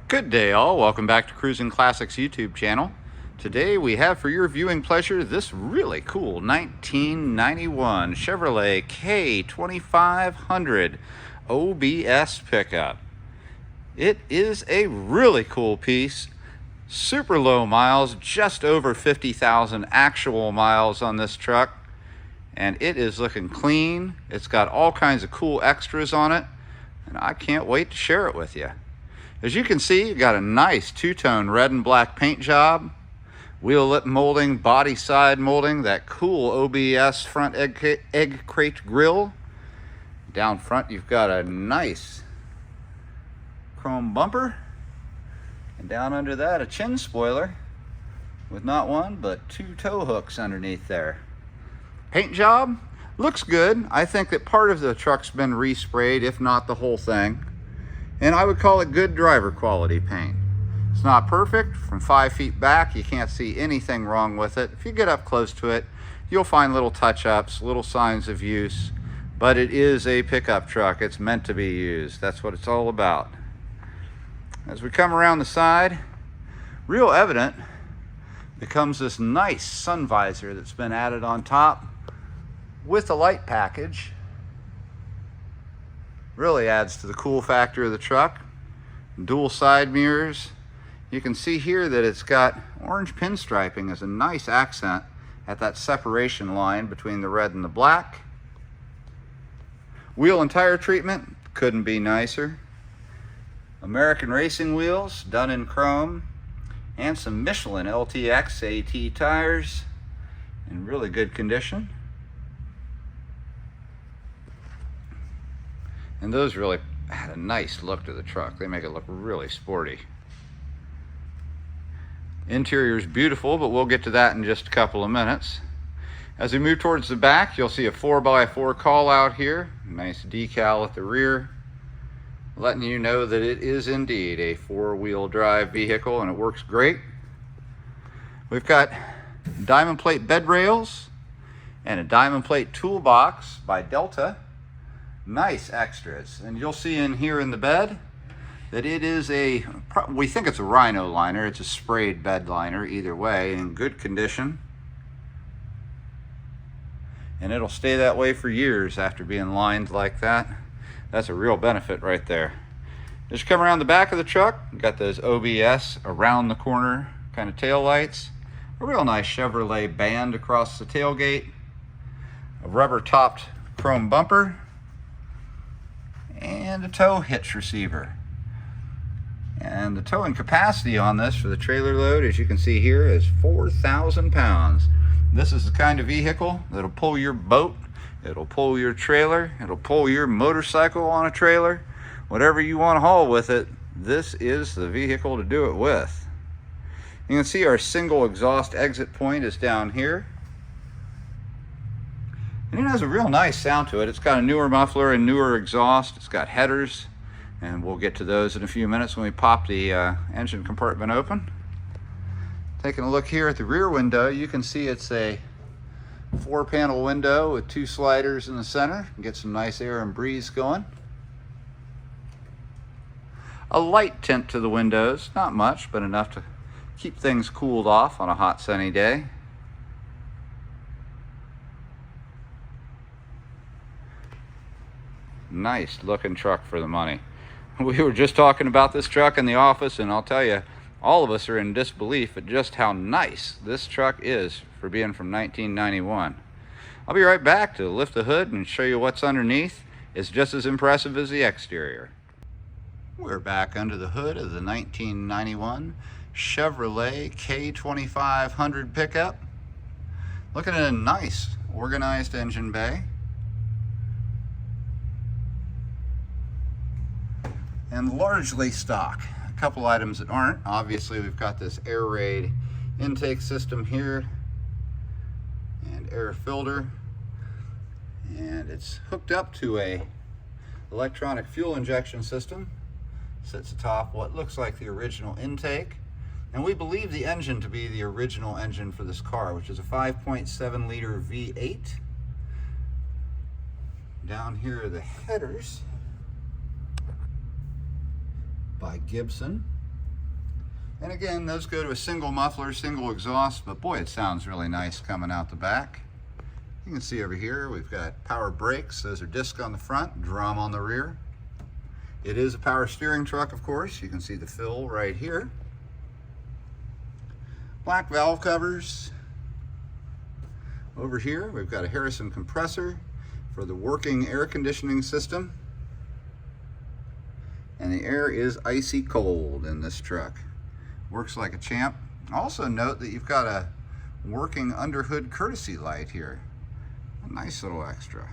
Good day all, welcome back to Cruisin Classics YouTube channel. Today we have for your viewing pleasure this really cool 1991 Chevrolet K2500 OBS pickup. It is a really cool piece, super low miles, just over 50,000 actual miles on this truck, and it is looking clean. It's got all kinds of cool extras on it, and I can't wait to share it with you. As you can see, you got a nice two-tone red and black paint job, wheel lip molding, body side molding, that cool OBS front egg crate grille. Down front, you've got a nice chrome bumper, and down under that, a chin spoiler with not one, but two tow hooks underneath there. Paint job looks good. I think that part of the truck's been resprayed, if not the whole thing. And I would call it good driver quality paint. It's not perfect. From 5 feet back, you can't see anything wrong with it. If you get up close to it, you'll find little touch-ups, little signs of use, but it is a pickup truck. It's meant to be used. That's what it's all about. As we come around the side, real evident becomes this nice sun visor that's been added on top with the light package. Really adds to the cool factor of the truck. Dual side mirrors. You can see here that it's got orange pinstriping as a nice accent at that separation line between the red and the black. Wheel and tire treatment couldn't be nicer. American racing wheels done in chrome, and some Michelin LTX AT tires in really good condition. And those really had a nice look to the truck. They make it look really sporty. Interior is beautiful, but we'll get to that in just a couple of minutes. As we move towards the back, you'll see a 4x4 call out here. Nice decal at the rear, letting you know that it is indeed a four-wheel drive vehicle, and it works great. We've got diamond plate bed rails and a diamond plate toolbox by Delta. Nice extras, and you'll see in here in the bed that it is we think it's a Rhino liner. It's a sprayed bed liner either way, in good condition, and it'll stay that way for years after being lined like that. That's a real benefit right there. Just come around the back of the truck, got those OBS around the corner kind of tail lights, a real nice Chevrolet band across the tailgate, a rubber topped chrome bumper, and a tow hitch receiver. And the towing capacity on this for the trailer load, as you can see here, is 4,000 pounds. This is the kind of vehicle that'll pull your boat, it'll pull your trailer, it'll pull your motorcycle on a trailer, whatever you want to haul with it. This is the vehicle to do it with. You can see our single exhaust exit point is down here. And it has a real nice sound to it. It's got a newer muffler and newer exhaust. It's got headers, and we'll get to those in a few minutes when we pop the engine compartment open. Taking a look here at the rear window, you can see it's a 4-panel window with 2 sliders in the center. Get some nice air and breeze going. A light tint to the windows, not much, but enough to keep things cooled off on a hot sunny day. Nice looking truck for the money. We were just talking about this truck in the office, and I'll tell you, all of us are in disbelief at just how nice this truck is for being from 1991. I'll be right back to lift the hood and show you what's underneath. It's just as impressive as the exterior. We're back under the hood of the 1991 Chevrolet K2500 pickup. Looking at a nice organized engine bay. And largely stock. A couple items that aren't. Obviously, we've got this air raid intake system here and air filter, and it's hooked up to a electronic fuel injection system. Sits atop what looks like the original intake, and we believe the engine to be the original engine for this car, which is a 5.7 liter V8. Down here are the headers by Gibson. And again, those go to a single muffler, single exhaust, but boy, it sounds really nice coming out the back. You can see over here, we've got power brakes. Those are disc on the front, drum on the rear. It is a power steering truck, of course. You can see the fill right here. Black valve covers. Over here, we've got a Harrison compressor for the working air conditioning system. And the air is icy cold in this truck. Works like a champ. Also note that you've got a working underhood courtesy light here. A nice little extra.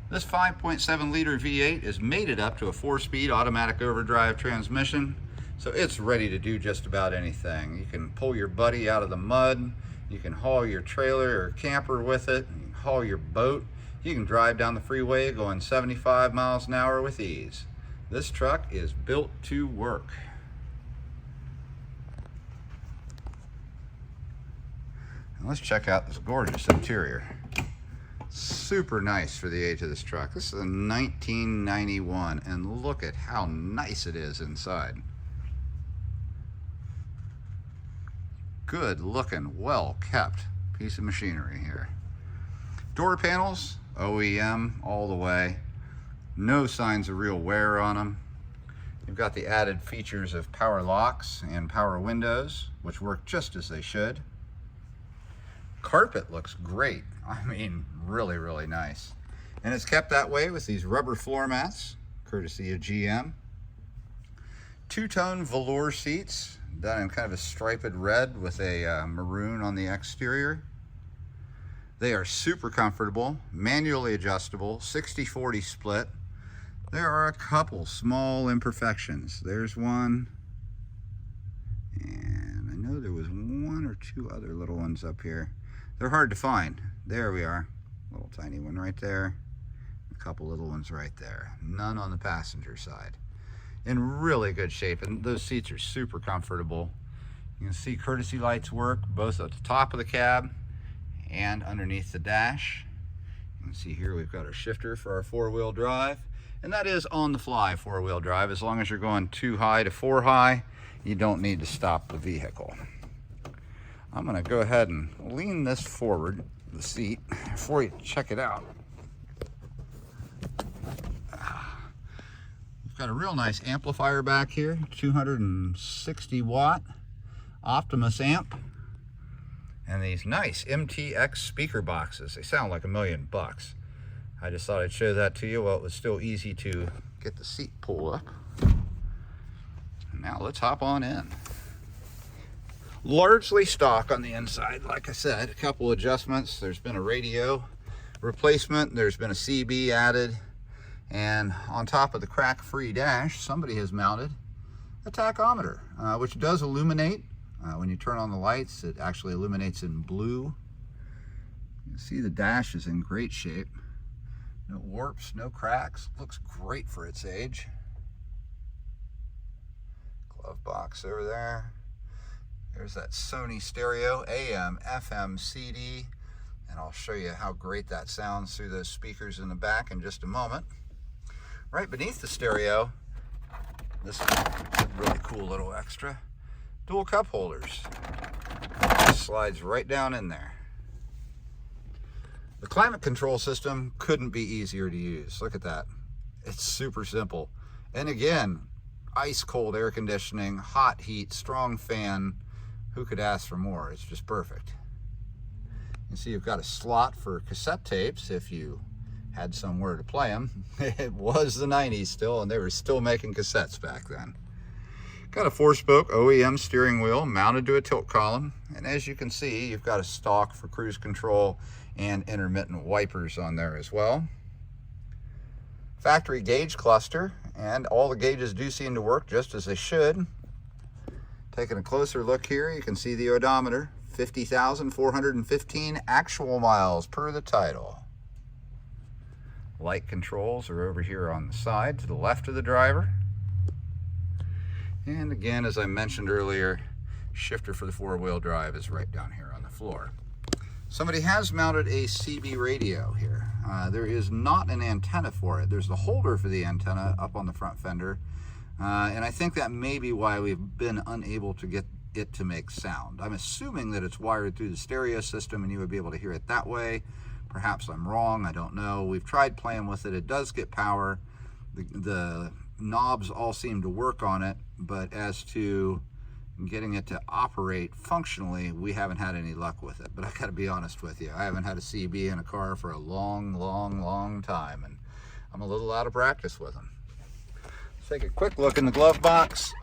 This 5.7 liter V8 is mated up to a 4-speed automatic overdrive transmission, so it's ready to do just about anything. You can pull your buddy out of the mud, you can haul your trailer or camper with it, you can haul your boat, you can drive down the freeway going 75 miles an hour with ease. This truck is built to work. And let's check out this gorgeous interior. Super nice for the age of this truck. This is a 1991, and look at how nice it is inside. Good looking, well kept piece of machinery here. Door panels, OEM all the way. No signs of real wear on them. You've got the added features of power locks and power windows, which work just as they should. Carpet looks great. I mean, really, really nice. And it's kept that way with these rubber floor mats, courtesy of GM. Two-tone velour seats, done in kind of a striped red with a maroon on the exterior. They are super comfortable, manually adjustable, 60-40 split. There are a couple small imperfections. There's one, and I know there was one or two other little ones up here. They're hard to find. There we are, little tiny one right there, a couple little ones right there. None on the passenger side. In really good shape, and those seats are super comfortable. You can see courtesy lights work both at the top of the cab and underneath the dash. You can see here we've got our shifter for our 4-wheel drive, and that is on the fly 4-wheel drive. As long as you're going 2 high to 4 high, you don't need to stop the vehicle. I'm going to go ahead and lean this forward, the seat, before you check it out. We've got a real nice amplifier back here, 260 watt Optimus amp. And these nice MTX speaker boxes. They sound like $1 million. I just thought I'd show that to you while it was still easy to get the seat pulled up. Now let's hop on in. Largely stock on the inside, like I said. A couple adjustments. There's been a radio replacement. There's been a CB added. And on top of the crack-free dash, somebody has mounted a tachometer, which does illuminate. When you turn on the lights, it actually illuminates in blue. You can see the dash is in great shape. No warps, no cracks. Looks great for its age. Glove box over there. There's that Sony stereo, AM, FM, CD, and I'll show you how great that sounds through those speakers in the back in just a moment. Right beneath the stereo, this is a really cool little extra. Dual cup holders. Slides right down in there. The climate control system couldn't be easier to use. Look at that. It's super simple. And again, ice cold air conditioning, hot heat, strong fan. Who could ask for more? It's just perfect. You can see you've got a slot for cassette tapes if you had somewhere to play them. It was the 90s still, and they were still making cassettes back then. Got a 4-spoke OEM steering wheel mounted to a tilt column, and as you can see, you've got a stalk for cruise control and intermittent wipers on there as well. Factory gauge cluster, and all the gauges do seem to work just as they should. Taking a closer look here, you can see the odometer, 50,415 actual miles per the title. Light controls are over here on the side to the left of the driver. And again, as I mentioned earlier, shifter for the 4-wheel drive is right down here on the floor. Somebody has mounted a CB radio here. There is not an antenna for it. There's the holder for the antenna up on the front fender, and I think that may be why we've been unable to get it to make sound. I'm assuming that it's wired through the stereo system and you would be able to hear it that way. Perhaps I'm wrong, I don't know. We've tried playing with it. It does get power. The knobs all seem to work on it, but as to getting it to operate functionally, we haven't had any luck with it. But I gotta be honest with you, I haven't had a CB in a car for a long time, and I'm a little out of practice with them. Let's take a quick look in the glove box.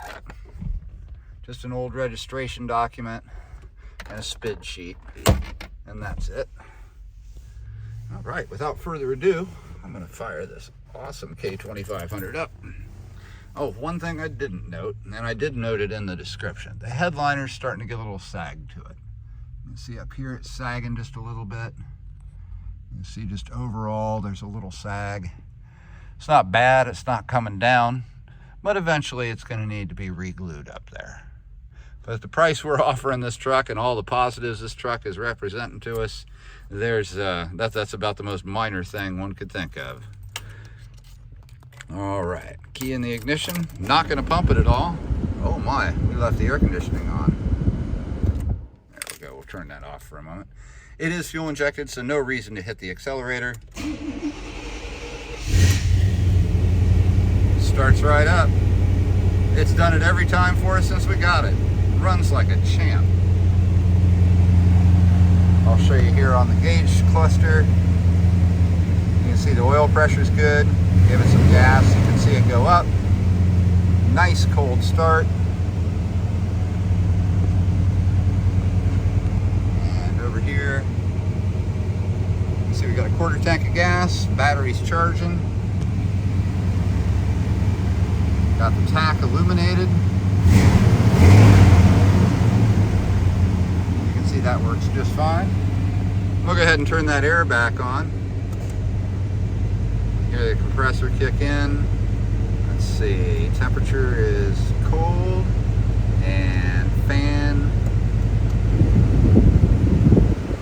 Just an old registration document and a SPID sheet, and that's it. All right, without further ado, I'm gonna fire this awesome K2500 up. Oh, one thing I didn't note, and I did note it in the description. The headliner's starting to get a little sag to it. You can see up here it's sagging just a little bit. You can see just overall there's a little sag. It's not bad, it's not coming down, but eventually it's going to need to be re-glued up there. But at the price we're offering this truck and all the positives this truck is representing to us, there's that's about the most minor thing one could think of. All right, key in the ignition, not gonna pump it at all. Oh my, we left the air conditioning on. There we go, we'll turn that off for a moment. It is fuel injected, so no reason to hit the accelerator. Starts right up. It's done it every time for us since we got it. Runs like a champ. I'll show you here on the gauge cluster. You can see the oil pressure's good. Give it some gas, you can see it go up. Nice cold start. And over here, you can see we got a quarter tank of gas, battery's charging. Got the tach illuminated. You can see that works just fine. We'll go ahead and turn that air back on. Hear the compressor kick in. Let's see, temperature is cold and fan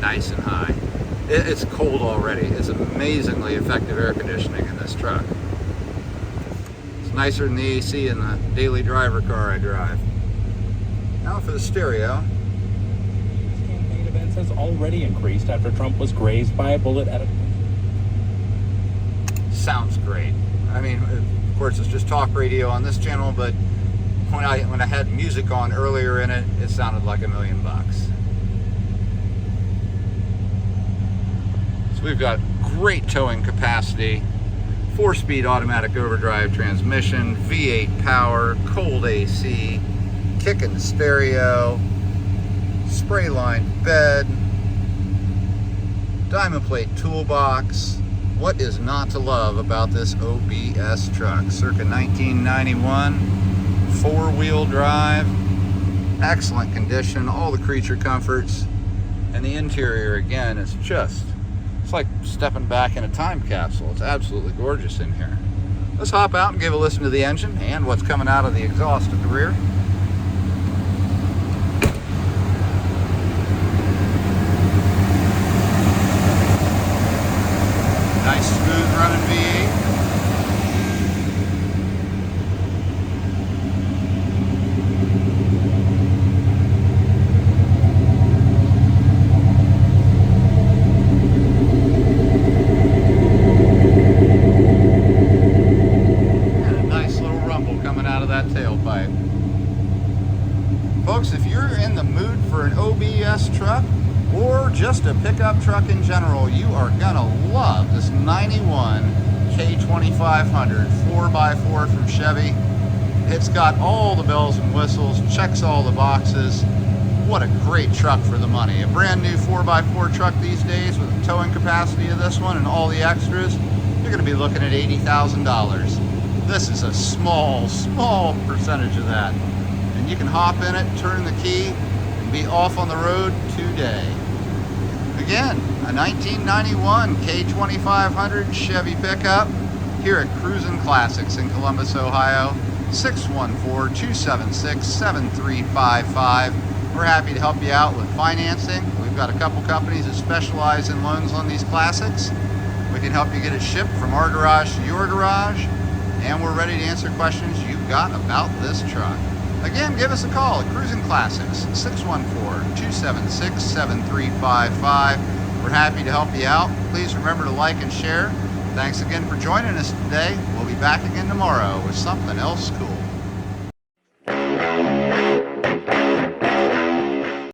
nice and high. It's cold already. It's amazingly effective air conditioning in this truck. It's nicer than the AC in the daily driver car I drive. Now for the stereo. Campaign events has already increased after Trump was grazed by a bullet at a... Sounds great. I mean, of course, it's just talk radio on this channel, but when I had music on earlier in it, it sounded like $1 million. So we've got great towing capacity, 4-speed automatic overdrive transmission, V8 power, cold AC, kicking stereo, spray lined bed, diamond plate toolbox. What is not to love about this OBS truck? Circa 1991, 4-wheel drive, excellent condition, all the creature comforts, and the interior again is just, it's like stepping back in a time capsule. It's absolutely gorgeous in here. Let's hop out and give a listen to the engine and what's coming out of the exhaust at the rear. Nice smooth running V8. And a nice little rumble coming out of that tailpipe. Folks, if you're in the mood for an OBS truck, or just a pickup truck in general, you are gonna love this 91 K2500 4x4 from Chevy. It's got all the bells and whistles, checks all the boxes. What a great truck for the money. A brand new 4x4 truck these days with the towing capacity of this one and all the extras, you're gonna be looking at $80,000. This is a small percentage of that. And you can hop in it, turn the key, and be off on the road today. Again, a 1991 K2500 Chevy pickup here at Cruisin Classics in Columbus, Ohio. 614-276-7355. We're happy to help you out with financing. We've got a couple companies that specialize in loans on these classics. We can help you get it shipped from our garage to your garage, and we're ready to answer questions you've got about this truck. Again, give us a call at Cruisin Classics, 614-276-7355. We're happy to help you out. Please remember to like and share. Thanks again for joining us today. We'll be back again tomorrow with something else cool.